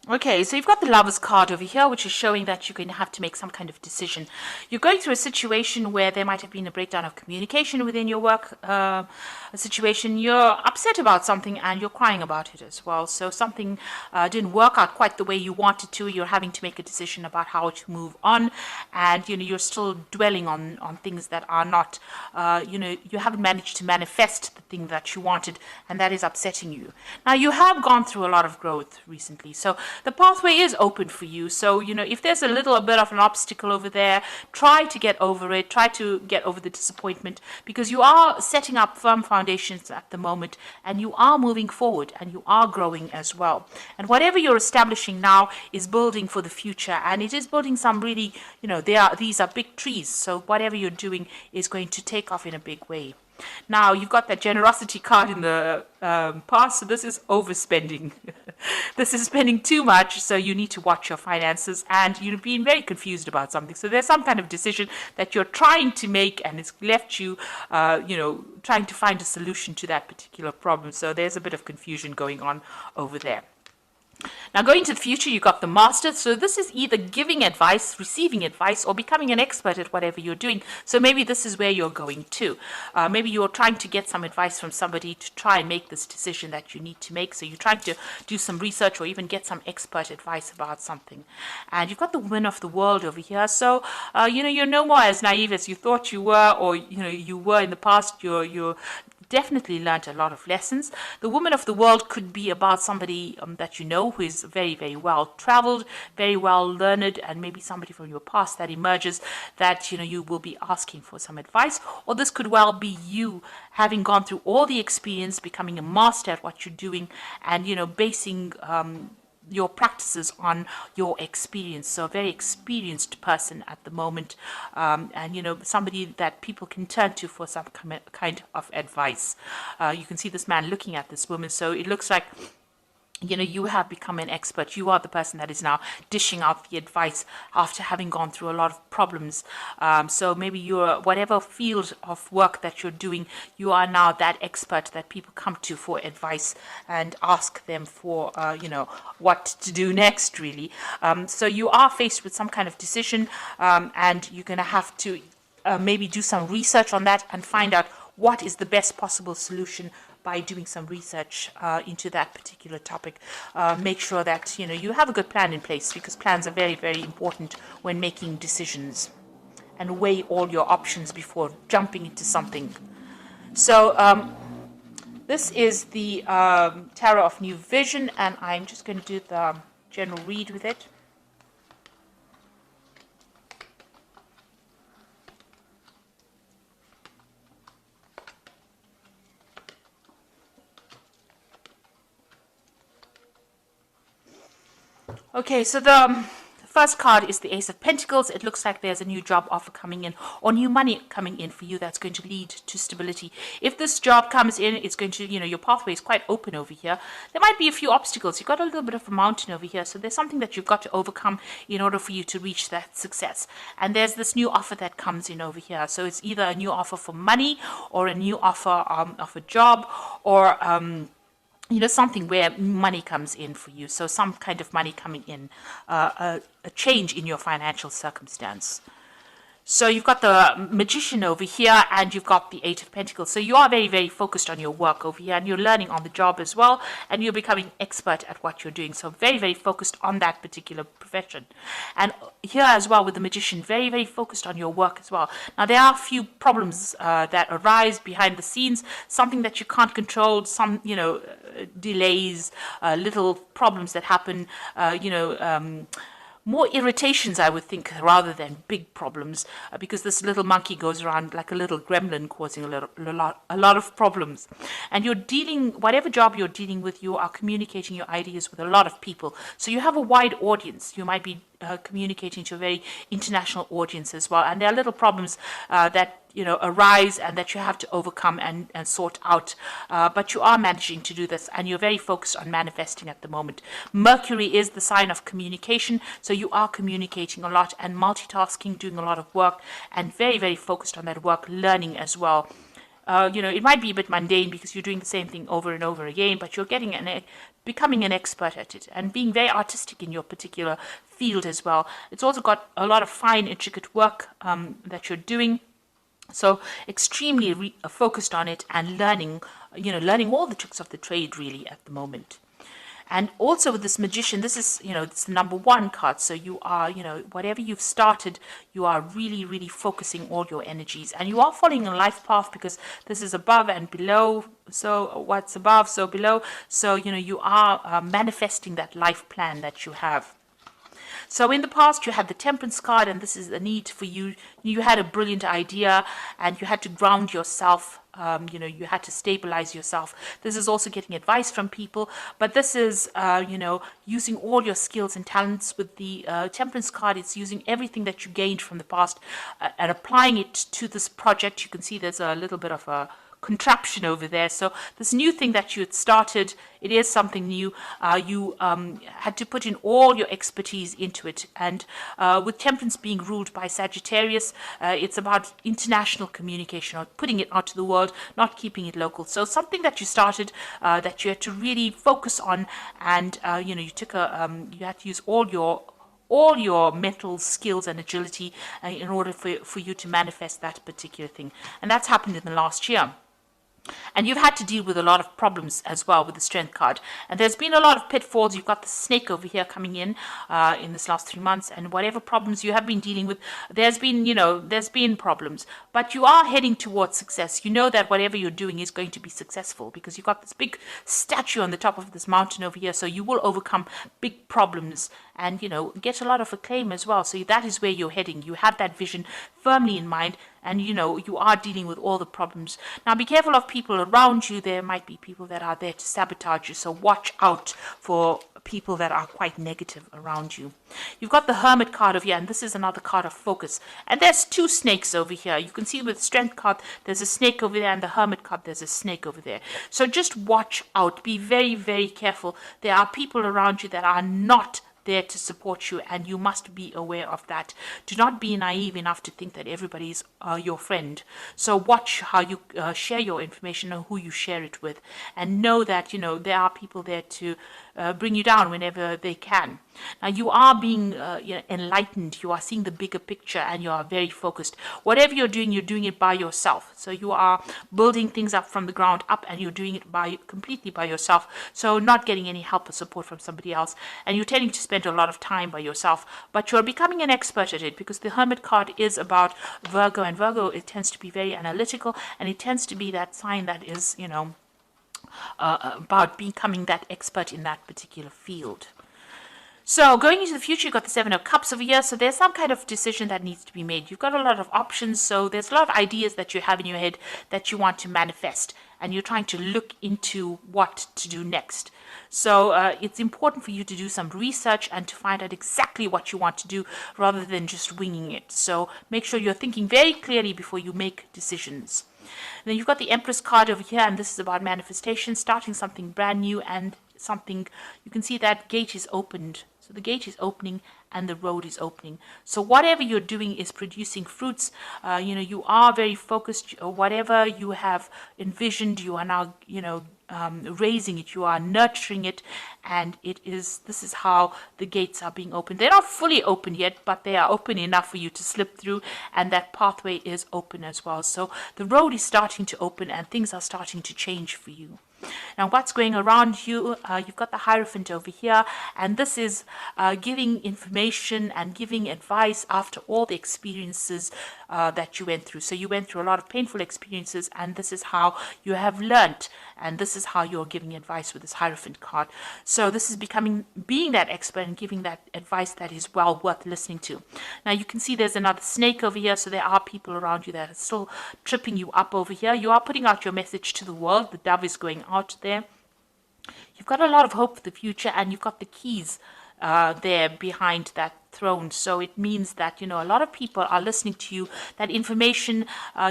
Okay, so you've got the Lovers card over here, which is showing that you're going to have to make some kind of decision. You're going through a situation where there might have been a breakdown of communication within your work a situation. You're upset about something and you're crying about it as well. So something didn't work out quite the way you wanted to. You're having to make a decision about how to move on, and you're still dwelling on things that are not. You haven't managed to manifest the thing that you wanted, and that is upsetting you. Now you have gone through a lot of growth recently, so the pathway is open for you. So, if there's a little bit of an obstacle over there, try to get over it, try to get over the disappointment, because you are setting up firm foundations at the moment, and you are moving forward, and you are growing as well. And whatever you're establishing now is building for the future, and it is building some really, these are big trees. So whatever you're doing is going to take off in a big way. Now, you've got that generosity card in the past, so this is overspending. This is spending too much, so you need to watch your finances, and you're being very confused about something. So there's some kind of decision that you're trying to make, and it's left you, trying to find a solution to that particular problem. So there's a bit of confusion going on over there. Now, going to the future, you got the Master. So this is either giving advice, receiving advice, or becoming an expert at whatever you're doing. So maybe this is where you're going to. Maybe you're trying to get some advice from somebody to try and make this decision that you need to make. So you're trying to do some research or even get some expert advice about something. And you've got the Woman of the World over here. So, you're no more as naive as you thought you were, or, you were in the past. You're definitely learned a lot of lessons. The Woman of the World could be about somebody that you know who is very, very well traveled, very well learned, and maybe somebody from your past that emerges that you will be asking for some advice. Or this could well be you having gone through all the experience, becoming a master at what you're doing, and basing your practices on your experience. So a very experienced person at the moment, and somebody that people can turn to for some kind of advice. You can see this man looking at this woman, so it looks like you have become an expert. You are the person that is now dishing out the advice after having gone through a lot of problems. So maybe you're, whatever field of work that you're doing, you are now that expert that people come to for advice and ask them for, what to do next, really. So you are faced with some kind of decision, and you're going to have to maybe do some research on that and find out what is the best possible solution by doing some research into that particular topic. Make sure that you have a good plan in place, because plans are very, very important when making decisions, and weigh all your options before jumping into something. So this is the Tarot of New Vision, and I'm just going to do the general read with it. Okay, so the first card is the Ace of Pentacles. It looks like there's a new job offer coming in, or new money coming in for you that's going to lead to stability. If this job comes in, it's going to, your pathway is quite open over here. There might be a few obstacles. You've got a little bit of a mountain over here, so there's something that you've got to overcome in order for you to reach that success. And there's this new offer that comes in over here. So it's either a new offer for money, or a new offer of a job, or something where money comes in for you. So some kind of money coming in, a change in your financial circumstance. So you've got the Magician over here, and you've got the Eight of Pentacles. So you are very, very focused on your work over here, and you're learning on the job as well, and you're becoming expert at what you're doing. So very, very focused on that particular profession. And here as well with the Magician, very, very focused on your work as well. Now, there are a few problems that arise behind the scenes, something that you can't control, some, delays, little problems that happen, more irritations, I would think, rather than big problems, because this little monkey goes around like a little gremlin, causing a lot of problems. And you're dealing, whatever job you're dealing with, you are communicating your ideas with a lot of people. So you have a wide audience. You might be communicating to a very international audience as well. And there are little problems that arise and that you have to overcome and sort out. But you are managing to do this, and you're very focused on manifesting at the moment. Mercury is the sign of communication, so you are communicating a lot and multitasking, doing a lot of work, and very, very focused on that work, learning as well. it might be a bit mundane because you're doing the same thing over and over again, but you're becoming an expert at it and being very artistic in your particular field as well. It's also got a lot of fine, intricate work that you're doing. So extremely focused on it and learning all the tricks of the trade really at the moment. And also with this magician, this is, it's the number 1 card. So you are, whatever you've started, you are really, really focusing all your energies. And you are following a life path because this is above and below. So what's above, so below. So, you are manifesting that life plan that you have. So in the past, you had the Temperance card, and this is a need for you. You had a brilliant idea, and you had to ground yourself. You had to stabilize yourself. This is also getting advice from people, but this is, using all your skills and talents. With the Temperance card, it's using everything that you gained from the past and applying it to this project. You can see there's a little bit of a contraption over there. So this new thing that you had started, it is something new. You had to put in all your expertise into it. And with Temperance being ruled by Sagittarius, it's about international communication, or putting it out to the world, not keeping it local. So something that you started that you had to really focus on, and you had to use all your mental skills and agility in order for you to manifest that particular thing. And that's happened in the last year. And you've had to deal with a lot of problems as well with the Strength card. And there's been a lot of pitfalls. You've got the snake over here coming in this last 3 months. And whatever problems you have been dealing with, there's been problems. But you are heading towards success. You know that whatever you're doing is going to be successful because you've got this big statue on the top of this mountain over here. So you will overcome big problems and, get a lot of acclaim as well. So that is where you're heading. You have that vision firmly in mind. And, you are dealing with all the problems. Now, be careful of people around you. There might be people that are there to sabotage you. So watch out for people that are quite negative around you. You've got the Hermit card over here, and this is another card of focus. And there's 2 snakes over here. You can see with the Strength card, there's a snake over there, and the Hermit card, there's a snake over there. So just watch out. Be very, very careful. There are people around you that are not there to support you, and you must be aware of that. Do not be naive enough to think that everybody is your friend. So watch how you share your information and who you share it with, and know that there are people there to bring you down whenever they can. Now you are being enlightened. You are seeing the bigger picture, and you are very focused. Whatever you're doing it by yourself. So you are building things up from the ground up, and you're doing it completely by yourself. So not getting any help or support from somebody else, and you're tending to spend a lot of time by yourself. But you're becoming an expert at it because the Hermit card is about Virgo, and Virgo, it tends to be very analytical, and it tends to be that sign that is about becoming that expert in that particular field. So going into the future, you've got the 7 of Cups over here. So there's some kind of decision that needs to be made. You've got a lot of options. So there's a lot of ideas that you have in your head that you want to manifest. And you're trying to look into what to do next. So it's important for you to do some research and to find out exactly what you want to do rather than just winging it. So make sure you're thinking very clearly before you make decisions. And then you've got the Empress card over here, and this is about manifestation, starting something brand new, and something, you can see that gate is opened. So the gate is opening and the road is opening. So whatever you're doing is producing fruits. You are very focused. Whatever you have envisioned, you are now, raising it. You are nurturing it, and this is how the gates are being opened. They're not fully open yet, but they are open enough for you to slip through, and that pathway is open as well. So the road is starting to open, and things are starting to change for you. Now, what's going around you? You've got the Hierophant over here, and this is giving information and giving advice after all the experiences that you went through. So you went through a lot of painful experiences, and this is how you have learnt, and this is how you're giving advice with this Hierophant card. So this is being that expert and giving that advice that is well worth listening to. Now you can see there's another snake over here, so there are people around you that are still tripping you up over here. You are putting out your message to the world. The dove is going out there. You've got a lot of hope for the future, and you've got the keys there behind that throne. So it means that a lot of people are listening to you. That information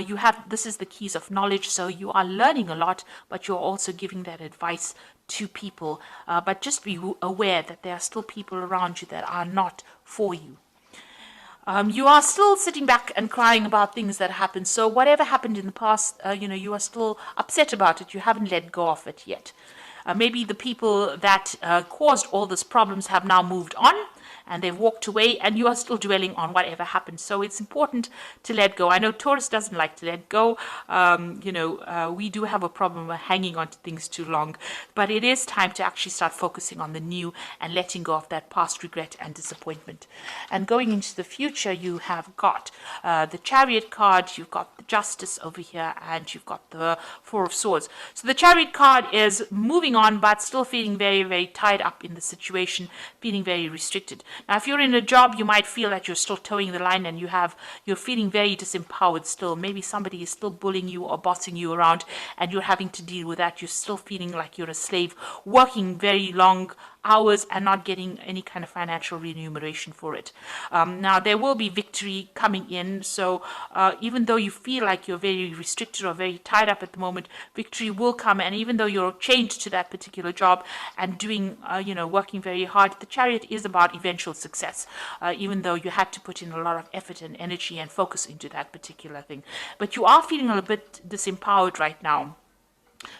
you have, this is the keys of knowledge. So you are learning a lot, but you're also giving that advice to people. But just be aware that there are still people around you that are not for you. You are still sitting back and crying about things that happened. So whatever happened in the past, you are still upset about it. You haven't let go of it yet. Maybe the people that caused all these problems have now moved on and they've walked away, and you are still dwelling on whatever happened. So it's important to let go. I know Taurus doesn't like to let go. We do have a problem with hanging on to things too long, but it is time to actually start focusing on the new and letting go of that past regret and disappointment. And going into the future, you have got the Chariot card, you've got the Justice over here, and you've got the Four of Swords. So the Chariot card is moving on, but still feeling very, very tied up in the situation, feeling very restricted. Now, if you're in a job, you might feel that you're still towing the line and you're feeling very disempowered still. Maybe somebody is still bullying you or bossing you around and you're having to deal with that. You're still feeling like you're a slave, working very long hours and not getting any kind of financial remuneration for it. Now, there will be victory coming in. So even though you feel like you're very restricted or very tied up at the moment, victory will come. And even though you're chained to that particular job and doing, working very hard, the Chariot is about eventual success, even though you had to put in a lot of effort and energy and focus into that particular thing. But you are feeling a little bit disempowered right now,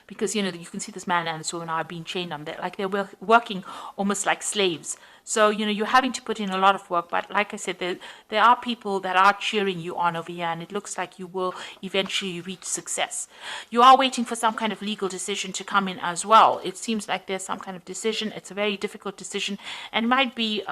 because you can see this man and this woman are being chained on there, like they're working almost like slaves. So you're having to put in a lot of work, but like I said, there are people that are cheering you on over here, and it looks like you will eventually reach success. You are waiting for some kind of legal decision to come in as well. It seems like there's some kind of decision. It's a very difficult decision, and it might be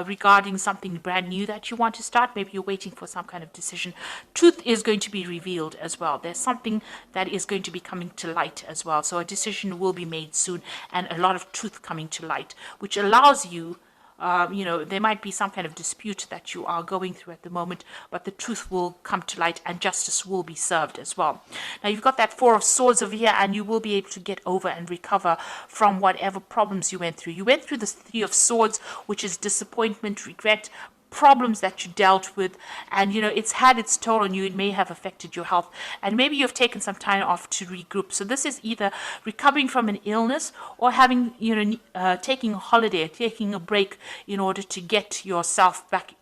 regarding something brand new that you want to start. Maybe you're waiting for some kind of decision. Truth is going to be revealed as well. There's something that is going to be coming to light as well. So a decision will be made soon, and a lot of truth coming to light, which allows you, there might be some kind of dispute that you are going through at the moment, but the truth will come to light and justice will be served as well. Now, you've got that Four of Swords over here, and you will be able to get over and recover from whatever problems you went through. You went through the Three of Swords, which is disappointment, regret, problems that you dealt with, and it's had its toll on you. It may have affected your health, and maybe you've taken some time off to regroup. So this is either recovering from an illness or having taking a holiday, taking a break in order to get yourself back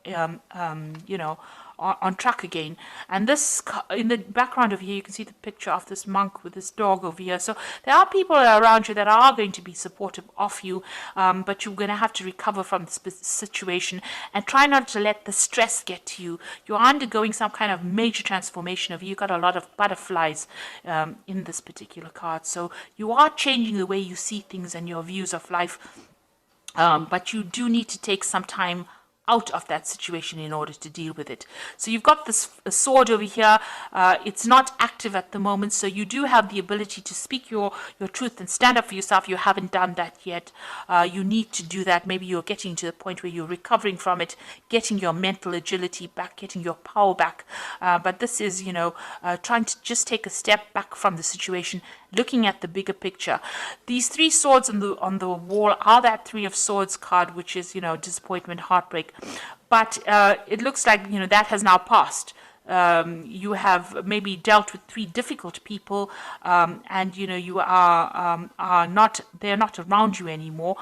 on track again. And this, in the background over here, you can see the picture of this monk with this dog over here. So there are people around you that are going to be supportive of you, but you're going to have to recover from this situation and try not to let the stress get to you. You're undergoing some kind of major transformation of you. You've got a lot of butterflies in this particular card. So you are changing the way you see things and your views of life, but you do need to take some time out of that situation in order to deal with it. So you've got this sword over here. It's not active at the moment, so you do have the ability to speak your truth and stand up for yourself. You haven't done that yet. You need to do that. Maybe you're getting to the point where you're recovering from it, getting your mental agility back, getting your power back. But this is, trying to just take a step back from the situation, looking at the bigger picture. These three swords on the wall are that Three of Swords card, which is, disappointment, heartbreak. But it looks like, that has now passed. You have maybe dealt with three difficult people, and you are not, they're not around you anymore.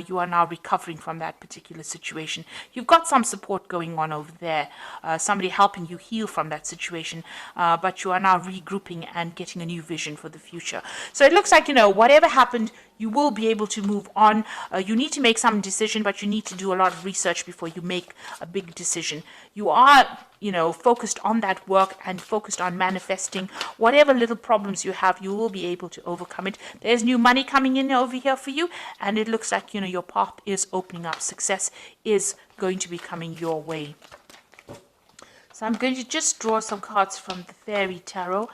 You are now recovering from that particular situation. You've got some support going on over there, somebody helping you heal from that situation, but you are now regrouping and getting a new vision for the future. So it looks like, whatever happened, you will be able to move on. You need to make some decision, but you need to do a lot of research before you make a big decision. You are, focused on that work and focused on manifesting. Whatever little problems you have, you will be able to overcome it. There's new money coming in over here for you, and it looks like, your path is opening up. Success is going to be coming your way. So I'm going to just draw some cards from the Fairy Tarot.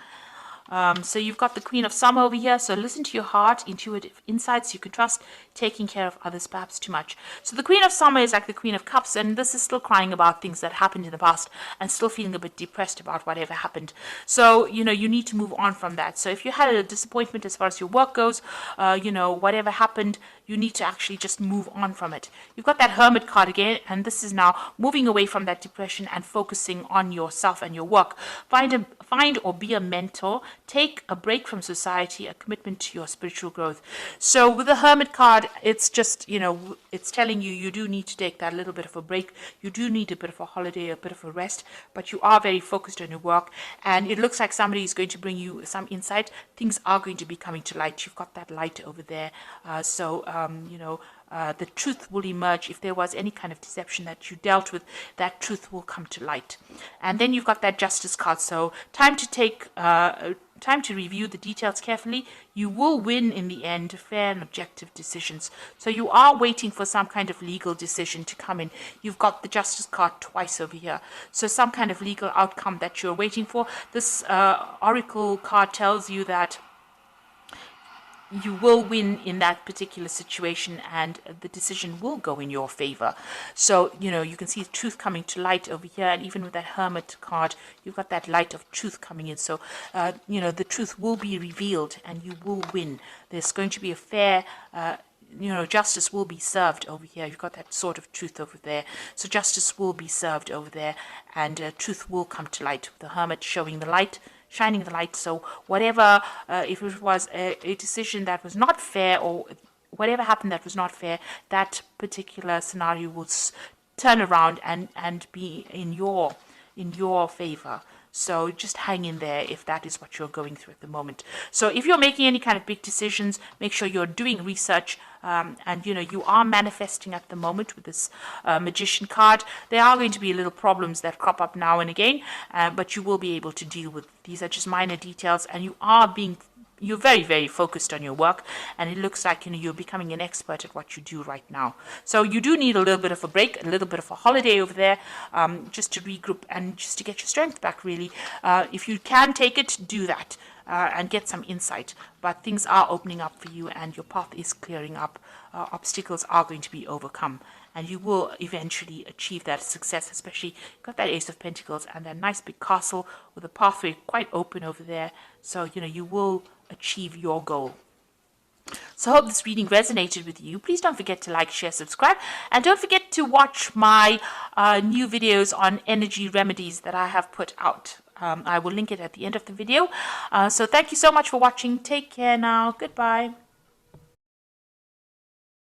So you've got the Queen of Summer over here. So listen to your heart, intuitive insights you can trust, taking care of others perhaps too much. So the Queen of Summer is like the Queen of Cups, and this is still crying about things that happened in the past and still feeling a bit depressed about whatever happened. So, you need to move on from that. So if you had a disappointment as far as your work goes, whatever happened, you need to actually just move on from it. You've got that Hermit card again, and this is now moving away from that depression and focusing on yourself and your work. Find or be a mentor. Take a break from society, a commitment to your spiritual growth. So with the Hermit card, it's just, it's telling you you do need to take that little bit of a break. You do need a bit of a holiday, a bit of a rest, but you are very focused on your work, and it looks like somebody is going to bring you some insight. Things are going to be coming to light. You've got that light over there. The truth will emerge. If there was any kind of deception that you dealt with, that truth will come to light. And then you've got that Justice card. So time to review the details carefully. You will win in the end, fair and objective decisions. So you are waiting for some kind of legal decision to come in. You've got the Justice card twice over here. So some kind of legal outcome that you're waiting for. This Oracle card tells you that you will win in that particular situation, and the decision will go in your favor. So, you can see truth coming to light over here, and even with that Hermit card, you've got that light of truth coming in. So, the truth will be revealed and you will win. There's going to be a fair justice will be served over here. You've got that sort of truth over there. So justice will be served over there, and truth will come to light. The Hermit showing the light, shining the light. So whatever, if it was a decision that was not fair, or whatever happened that was not fair, that particular scenario will turn around and be in your favor. So just hang in there if that is what you're going through at the moment. So if you're making any kind of big decisions, make sure you're doing research, and you are manifesting at the moment with this Magician card. There are going to be little problems that crop up now and again, but you will be able to deal with. These are just minor details, and you're very, very focused on your work, and it looks like you're becoming an expert at what you do right now. So you do need a little bit of a break, a little bit of a holiday over there, just to regroup and just to get your strength back, really. If you can take it, do that, and get some insight. But things are opening up for you, and your path is clearing up. Obstacles are going to be overcome, and you will eventually achieve that success. Especially, you've got that Ace of Pentacles and that nice big castle with a pathway quite open over there. So you will achieve your goal. So I hope this reading resonated with you. Please don't forget to like, share, subscribe, and don't forget to watch my new videos on energy remedies that I have put out. I will link it at the end of the video. So thank you so much for watching. Take care now. Goodbye.